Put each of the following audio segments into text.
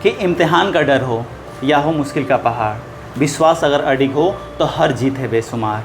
कि इम्तिहान का डर हो या हो मुश्किल का पहाड़, विश्वास अगर अडिग हो तो हर जीत है बेशुमार।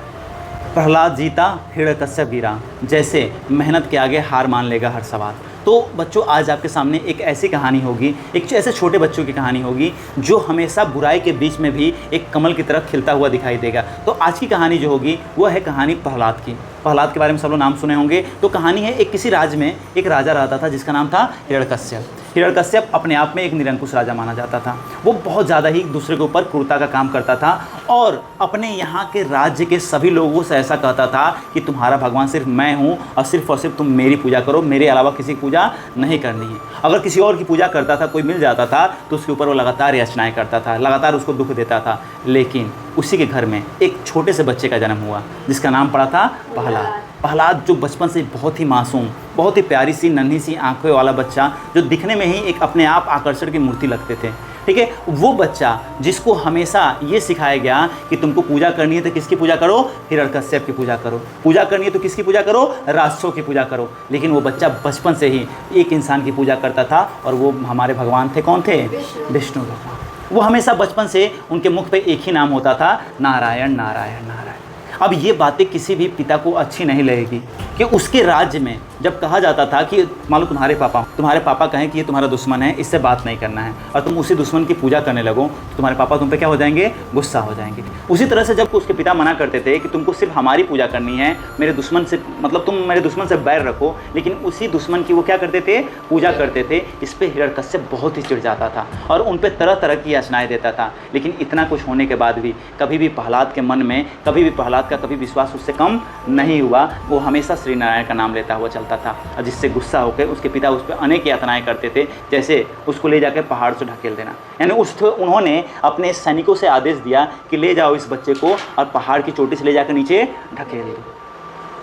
प्रहलाद जीता हिरण्यकश्यप गिरा, जैसे मेहनत के आगे हार मान लेगा हर सवाल। तो बच्चों, आज आपके सामने एक ऐसी कहानी होगी, एक ऐसे छोटे बच्चों की कहानी होगी जो हमेशा बुराई के बीच में भी एक कमल की तरह खिलता हुआ दिखाई देगा। तो आज की कहानी जो होगी वो है कहानी प्रहलाद की। प्रहलाद के बारे में सब लोग नाम सुने होंगे। तो कहानी है, एक किसी राज्य में एक राजा रहता था जिसका नाम था हिरण्यकश्यप। हिरण्यकश्यप अपने आप में एक निरंकुश राजा माना जाता था। वो बहुत ज़्यादा ही दूसरे के ऊपर क्रूरता का काम करता था और अपने यहाँ के राज्य के सभी लोगों से ऐसा कहता था कि तुम्हारा भगवान सिर्फ मैं हूँ और सिर्फ तुम मेरी पूजा करो, मेरे अलावा किसी की पूजा नहीं करनी है। अगर किसी और की पूजा करता था, कोई मिल जाता था, तो उसके ऊपर वो लगातार याचनाएं करता था, लगातार उसको दुख देता था। लेकिन उसी के घर में एक छोटे से बच्चे का जन्म हुआ जिसका नाम पड़ा था प्रहलाद। प्रहलाद जो बचपन से बहुत ही मासूम, बहुत ही प्यारी सी नन्ही सी आंखों वाला बच्चा, जो दिखने में ही एक अपने आप आकर्षण की मूर्ति लगते थे, ठीक है, वो बच्चा जिसको हमेशा ये सिखाया गया कि तुमको पूजा करनी है तो किसकी पूजा करो, हिरण्यकश्यप की पूजा करो, पूजा करनी है तो किसकी पूजा करो, राक्षसों की पूजा करो। लेकिन वो बच्चा बचपन से ही एक इंसान की पूजा करता था और वो हमारे भगवान थे। कौन थे? विष्णु भगवान। वो हमेशा बचपन से उनके मुख पे एक ही नाम होता था, नारायण नारायण नारायण। अब ये बातें किसी भी पिता को अच्छी नहीं लगेगी कि उसके राज्य में जब कहा जाता था कि मान लो तुम्हारे पापा कहें कि ये तुम्हारा दुश्मन है, इससे बात नहीं करना है, और तुम उसी दुश्मन की पूजा करने लगो, तो तुम्हारे पापा तुम पे क्या हो जाएंगे? गुस्सा हो जाएंगे। उसी तरह से जब उसके पिता मना करते थे कि तुमको सिर्फ हमारी पूजा करनी है, मेरे दुश्मन से तुम मेरे दुश्मन से बैर रखो, लेकिन उसी दुश्मन की वो क्या करते थे? पूजा करते थे। इस पर हिरण्यकश्यप बहुत ही चिढ़ जाता था और उन पर तरह तरह की याचनाएं देता था। लेकिन इतना कुछ होने के बाद भी कभी भी प्रहलाद के मन में, कभी भी प्रहलाद का कभी विश्वास उससे कम नहीं हुआ। वो हमेशा श्री नारायण का नाम लेता हुआ चलता था और जिससे गुस्सा होकर उसके पिता उस पर अनेक यातनाएं करते थे, जैसे उसको ले जाकर पहाड़ से ढकेल देना। यानी उन्होंने अपने सैनिकों से आदेश दिया कि ले जाओ इस बच्चे को और पहाड़ की चोटी से ले जाकर नीचे ढकेल दो।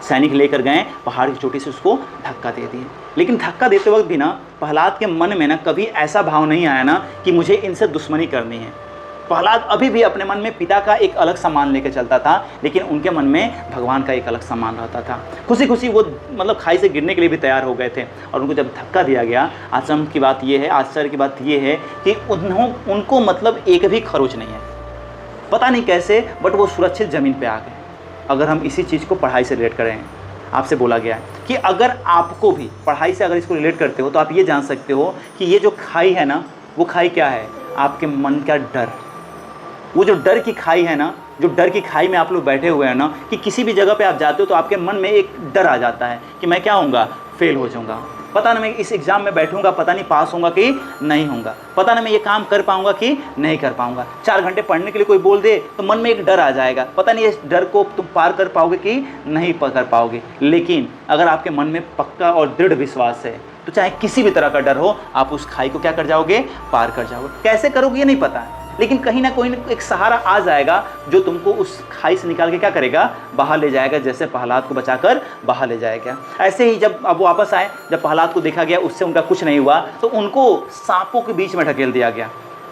सैनिक लेकर गए, पहाड़ की चोटी से उसको धक्का दे दिए। लेकिन धक्का देते वक्त भी ना प्रहलाद के मन में ना कभी ऐसा भाव नहीं आया ना कि मुझे इनसे दुश्मनी करनी है। प्रहलाद अभी भी अपने मन में पिता का एक अलग सम्मान लेकर चलता था, लेकिन उनके मन में भगवान का एक अलग सम्मान रहता था। खुशी खुशी वो खाई से गिरने के लिए भी तैयार हो गए थे। और उनको जब धक्का दिया गया, आश्चर्य की बात ये है कि उनको एक भी खरोच नहीं है, पता नहीं कैसे, बट वो सुरक्षित ज़मीन पर आ गए। अगर हम इसी चीज़ को पढ़ाई से रिलेट करें, आपसे बोला गया है कि अगर आपको भी पढ़ाई से अगर इसको रिलेट करते हो तो आप ये जान सकते हो कि ये जो खाई है ना, वो खाई क्या है? आपके मन का डर। वो जो डर की खाई है ना, जो डर की खाई में आप लोग बैठे हुए हैं ना, कि किसी भी जगह पे आप जाते हो तो आपके मन में एक डर आ जाता है कि मैं क्या होऊंगा? फेल हो जाऊंगा, पता नहीं मैं इस एग्ज़ाम में बैठूंगा, पता नहीं पास होऊंगा कि नहीं होऊंगा, पता नहीं मैं ये काम कर पाऊंगा कि नहीं कर पाऊंगा। 4 घंटे पढ़ने के लिए कोई बोल दे तो मन में एक डर आ जाएगा, पता नहीं इस डर को तुम पार कर पाओगे कि नहीं कर पाओगे। लेकिन अगर आपके मन में पक्का और दृढ़ विश्वास है तो चाहे किसी भी तरह का डर हो, आप उस खाई को क्या कर जाओगे? पार कर जाओगे। कैसे करोगे ये नहीं पता है, लेकिन कहीं ना कोई एक सहारा आ जाएगा जो तुमको उस खाई से निकाल के क्या करेगा? बाहर ले जाएगा, जैसे प्रहलाद को बचाकर बाहर ले जाएगा। ऐसे ही जब अब वापस आए, जब प्रहलाद को देखा गया उससे उनका कुछ नहीं हुआ, तो उनको सांपों के बीच में ढकेल दिया गया।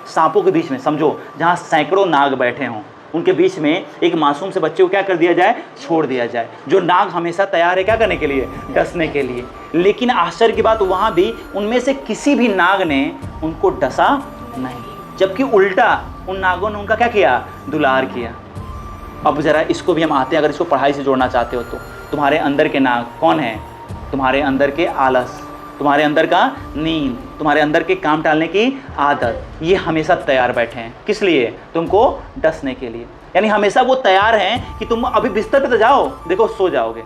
सांपों के बीच में, समझो जहाँ सैकड़ों नाग बैठे हों, उनके बीच में एक मासूम से बच्चे को क्या कर दिया जाए? छोड़ दिया जाए। जो नाग हमेशा तैयार है क्या करने के लिए? डसने के लिए। लेकिन आश्चर्य की बात, वहाँ भी उनमें से किसी भी नाग ने उनको डसा नहीं, जबकि उल्टा उन नागों ने उनका क्या किया? दुलार किया। अब ज़रा इसको भी हम आते हैं, अगर इसको पढ़ाई से जोड़ना चाहते हो तो तुम्हारे अंदर के नाग कौन है? तुम्हारे अंदर के आलस, तुम्हारे अंदर का नींद, तुम्हारे अंदर के काम टालने की आदत, ये हमेशा तैयार बैठे हैं। किस लिए? तुमको डसने के लिए। यानी हमेशा वो तैयार हैं कि तुम अभी बिस्तर पे तो जाओ, देखो सो जाओगे,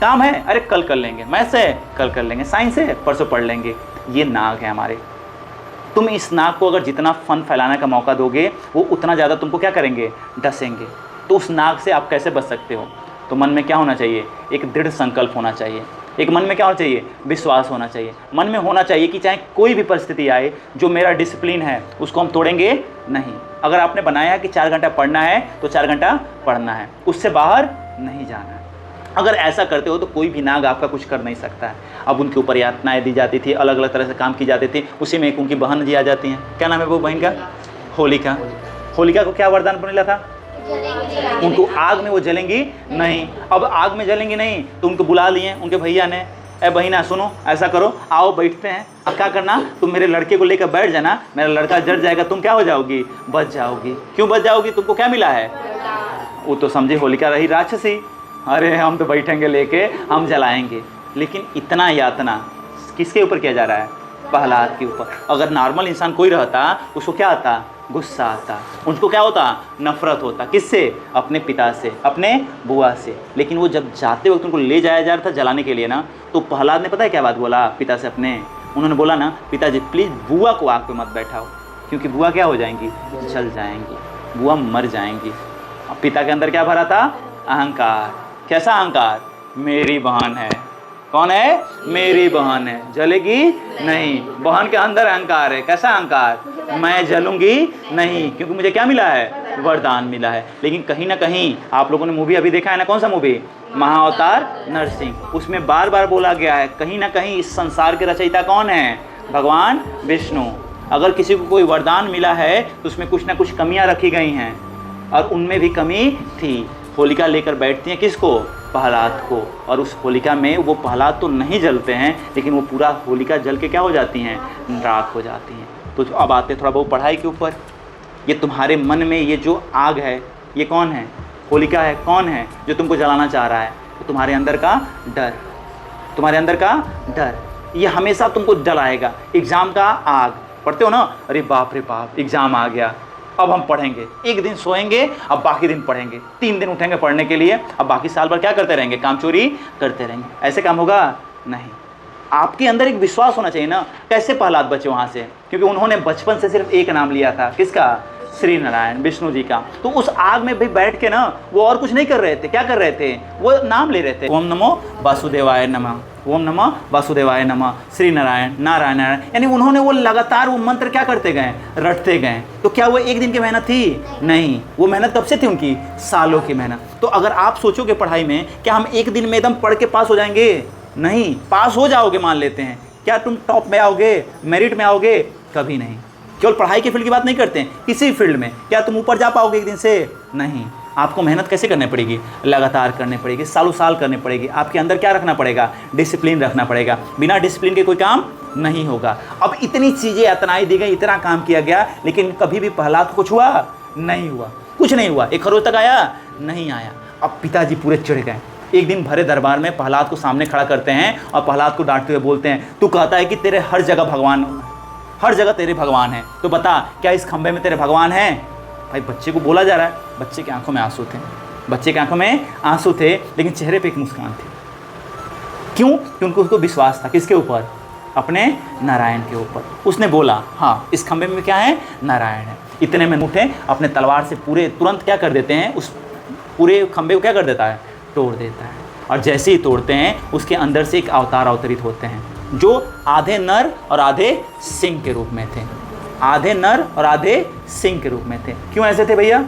काम है, अरे कल कर लेंगे, मैथ्स है कल कर लेंगे, साइंस है परसों पढ़ लेंगे। ये नाग है हमारे। तुम इस नाग को अगर जितना फन फैलाने का मौका दोगे, वो उतना ज़्यादा तुमको क्या करेंगे? डसेंगे। तो उस नाग से आप कैसे बच सकते हो? तो मन में क्या होना चाहिए? एक दृढ़ संकल्प होना चाहिए। एक मन में क्या होना चाहिए? विश्वास होना चाहिए। मन में होना चाहिए कि चाहे कोई भी परिस्थिति आए, जो मेरा डिसिप्लिन है उसको हम तोड़ेंगे नहीं। अगर आपने बनाया कि 4 घंटा पढ़ना है तो 4 घंटा पढ़ना है, उससे बाहर नहीं जाना है। अगर ऐसा करते हो तो कोई भी नाग आपका कुछ कर नहीं सकता है। अब उनके ऊपर यातनाएं दी जाती थी, अलग अलग तरह से काम की जाती थी। उसी में एक उनकी बहन जी आ जाती हैं। क्या नाम है वो बहन का? होलिका। होलिका को क्या वरदान मिला था? उनको आग में वो जलेंगी नहीं। अब आग में जलेंगी नहीं तो उनको बुला लिए उनके भैया ने ए बहिना सुनो, ऐसा करो, आओ बैठते हैं। अब क्या करना, तुम मेरे लड़के को लेकर बैठ जाना, मेरा लड़का जल जाएगा, तुम क्या हो जाओगी, बच जाओगी। क्यों बच जाओगी, तुमको क्या मिला है? वो तो समझे होलिका रही राक्षसी, अरे हम तो बैठेंगे लेके, हम जलाएंगे। लेकिन इतना यातना किसके ऊपर किया जा रहा है? प्रहलाद के ऊपर। अगर नॉर्मल इंसान कोई रहता, उसको क्या आता, गुस्सा आता, उनको क्या होता, नफरत होता। किससे? अपने पिता से, अपने बुआ से। लेकिन वो जब जाते वक्त उनको ले जाया जा रहा था जलाने के लिए ना, तो प्रहलाद ने पता है क्या बात बोला पिता से अपने? उन्होंने बोला ना, पिताजी प्लीज़ बुआ को आग पे मत बैठाओ, क्योंकि बुआ क्या हो जाएंगी, जल जाएंगी, बुआ मर जाएंगी। अब पिता के अंदर क्या भरा था? अहंकार। कैसा अहंकार? मेरी बहन है। कौन है? मेरी बहन है, जलेगी नहीं। बहन के अंदर अहंकार है। कैसा अहंकार? मैं जलूंगी नहीं, क्योंकि मुझे क्या मिला है, वरदान मिला है। लेकिन कहीं ना कहीं आप लोगों ने मूवी अभी देखा है ना, कौन सा मूवी, महाअवतार नरसिंह, उसमें बार बार बोला गया है कहीं ना कहीं इस संसार के रचयिता कौन है, भगवान विष्णु। अगर किसी को कोई वरदान मिला है तो उसमें कुछ ना कुछ कमियां रखी गई हैं, और उनमें भी कमी थी। होलिका लेकर बैठती हैं किसको, प्रहलाद को, और उस होलिका में वो प्रहलाद तो नहीं जलते हैं, लेकिन वो पूरा होलिका जल के क्या हो जाती हैं, राख हो जाती हैं। तो अब आते थोड़ा बहुत पढ़ाई के ऊपर। ये तुम्हारे मन में ये जो आग है, ये कौन है, होलिका है। कौन है जो तुमको जलाना चाह रहा है? तो तुम्हारे अंदर का डर, तुम्हारे अंदर का डर, ये हमेशा तुमको जलाएगा। एग्ज़ाम का आग पढ़ते हो ना, अरे बाप रे बाप एग्ज़ाम आ गया, अब हम पढ़ेंगे, एक दिन सोएंगे, अब बाकी दिन पढ़ेंगे, 3 दिन उठेंगे पढ़ने के लिए, अब बाकी साल भर क्या करते रहेंगे, काम चोरी करते रहेंगे। ऐसे काम होगा नहीं। आपके अंदर एक विश्वास होना चाहिए ना। कैसे प्रहलाद बचे वहाँ से? क्योंकि उन्होंने बचपन से सिर्फ एक नाम लिया था, किसका, श्री नारायण विष्णु जी का। तो उस आग में भी बैठ के ना वो और कुछ नहीं कर रहे थे। क्या कर रहे थे? वो नाम ले रहे थे, ओम नमो वासुदेवाय नमः, ओम नमः वासुदेवाय नमः, श्री नारायण नारायण नारायण। यानी उन्होंने वो लगातार वो मंत्र क्या करते गए, रटते गए। तो क्या वो एक दिन की मेहनत थी? नहीं, वो मेहनत कब से थी उनकी, सालों की मेहनत। तो अगर आप सोचोगे पढ़ाई में क्या हम एक दिन में एकदम पढ़ के पास हो जाएंगे? नहीं। पास हो जाओगे मान लेते हैं, क्या तुम टॉप में आओगे, मेरिट में आओगे? कभी नहीं। केवल पढ़ाई के फील्ड की बात नहीं करते हैं, किसी फील्ड में क्या तुम ऊपर जा पाओगे एक दिन से? नहीं। आपको मेहनत कैसे करनी पड़ेगी, लगातार करनी पड़ेगी, सालों साल करनी पड़ेगी। आपके अंदर क्या रखना पड़ेगा, डिसिप्लिन रखना पड़ेगा। बिना डिसिप्लिन के कोई काम नहीं होगा। अब इतनी चीज़ें अतनाई दी गई, इतना काम किया गया, लेकिन कभी भी प्रहलाद को कुछ हुआ नहीं, हुआ कुछ नहीं हुआ। एक खरोच तक आया नहीं आया। अब पिताजी पूरे चिढ़ गए। एक दिन भरे दरबार में प्रहलाद को सामने खड़ा करते हैं और प्रहलाद को डांटते हुए बोलते हैं, तू कहता है कि तेरे हर जगह भगवान, हर जगह तेरे भगवान हैं, तो बता क्या इस खंबे में तेरे भगवान हैं? भाई बच्चे को बोला जा रहा है, बच्चे की आंखों में आंसू थे, बच्चे की आंखों में आंसू थे, लेकिन चेहरे पे एक मुस्कान थी। क्यों? क्योंकि उसको विश्वास था किसके ऊपर, अपने नारायण के ऊपर। उसने बोला हाँ इस खंबे में क्या है, नारायण है। इतने में उठे, अपने तलवार से पूरे तुरंत क्या कर देते हैं, उस पूरे खंबे को क्या कर देता है, तोड़ देता है। और जैसे ही तोड़ते हैं उसके अंदर से एक अवतार अवतरित होते हैं, जो आधे नर और आधे सिंह के रूप में थे। आधे नर और आधे सिंह के रूप में थे। क्यों ऐसे थे भैया?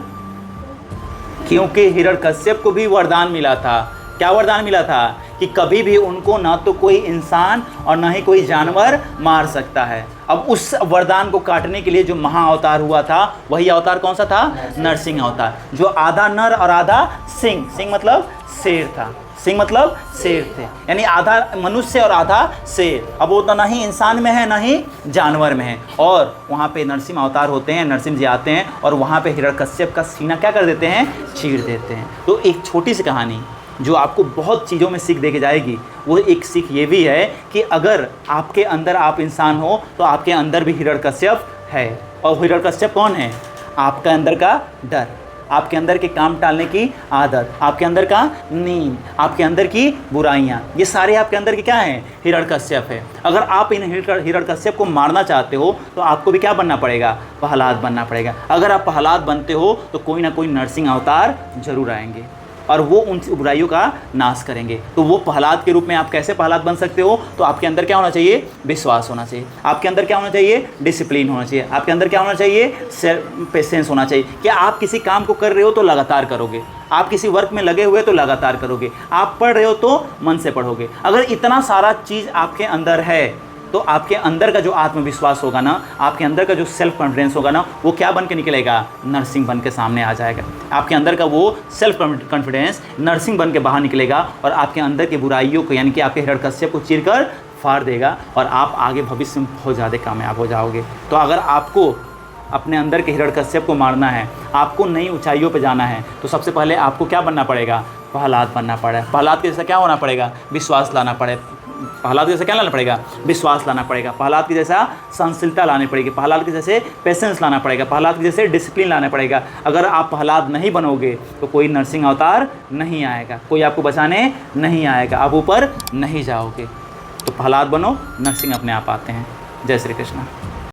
क्योंकि हिरण्यकश्यप को भी वरदान मिला था। क्या वरदान मिला था? कि कभी भी उनको ना तो कोई इंसान और ना ही कोई जानवर मार सकता है। अब उस वरदान को काटने के लिए जो महाअवतार हुआ था, वही अवतार कौन सा था, नरसिंह अवतार, जो आधा नर और आधा सिंह, सिंह मतलब शेर था, सिंह मतलब शेर थे, यानी आधा मनुष्य और आधा शेर। अब वो तो ना ही इंसान में है ना ही जानवर में है। और वहाँ पे नरसिंह अवतार होते हैं, नरसिंह जी आते हैं और वहाँ पे हिरण्यकश्यप का सीना क्या कर देते हैं, चीर देते हैं। तो एक छोटी सी कहानी जो आपको बहुत चीज़ों में सीख दे के जाएगी, वो एक सीख ये भी है कि अगर आपके अंदर आप इंसान हो तो आपके अंदर भी हिरण्यकश्यप है। और हिरण्यकश्यप कौन है? आपका अंदर का डर, आपके अंदर के काम टालने की आदत, आपके अंदर का नींद, आपके अंदर की बुराइयां, ये सारे आपके अंदर के क्या हैं, हिरण्यकश्यप है। अगर आप इन हिरण्यकश्यप को मारना चाहते हो तो आपको भी क्या बनना पड़ेगा, प्रहलाद बनना पड़ेगा। अगर आप प्रहलाद बनते हो तो कोई ना कोई नरसिंह अवतार जरूर आएंगे और वो उन बुराइयों का नाश करेंगे। तो वो प्रहलाद के रूप में आप कैसे प्रहलाद बन सकते हो? तो आपके अंदर क्या होना चाहिए, विश्वास होना चाहिए। आपके अंदर क्या होना चाहिए, डिसिप्लिन होना चाहिए। आपके अंदर क्या होना चाहिए, पेशेंस होना चाहिए। कि आप किसी काम को कर रहे हो तो लगातार करोगे, आप किसी वर्क में लगे हुए तो लगातार करोगे, आप पढ़ रहे हो तो मन से पढ़ोगे। अगर इतना सारा चीज़ आपके अंदर है तो आपके अंदर का जो आत्मविश्वास होगा ना, आपके अंदर का जो सेल्फ कॉन्फिडेंस होगा ना, वो क्या बन के निकलेगा? नरसिंह बन के सामने आ जाएगा। आपके अंदर का वो सेल्फ कॉन्फिडेंस नरसिंह बन के बाहर निकलेगा और आपके अंदर की बुराइयों को, यानी कि आपके हिरण्यकश्यप को चीर कर फाड़ देगा और आप आगे भविष्य में बहुत ज़्यादा कामयाब हो जाओगे। तो अगर आपको अपने अंदर के हिरण्यकश्यप को मारना है, आपको नई ऊंचाइयों पे जाना है, तो सबसे पहले आपको क्या बनना पड़ेगा? प्रहलाद बनना पड़ेगा। प्रहलाद के जैसा क्या होना पड़ेगा? विश्वास लाना पड़ेगा। प्रहलाद के जैसा क्या लाना पड़ेगा? विश्वास लाना पड़ेगा। प्रहलाद के जैसा सहनशीलता लानी पड़ेगी। प्रहलाद के जैसे पेशेंस लाना पड़ेगा। प्रहलाद के जैसे डिसिप्लिन लाना पड़ेगा। अगर आप प्रहलाद नहीं बनोगे तो कोई नरसिंह अवतार नहीं आएगा, कोई आपको बचाने नहीं आएगा, आप ऊपर नहीं जाओगे। तो प्रहलाद बनो, नरसिंह अपने आप आते हैं। जय श्री कृष्ण।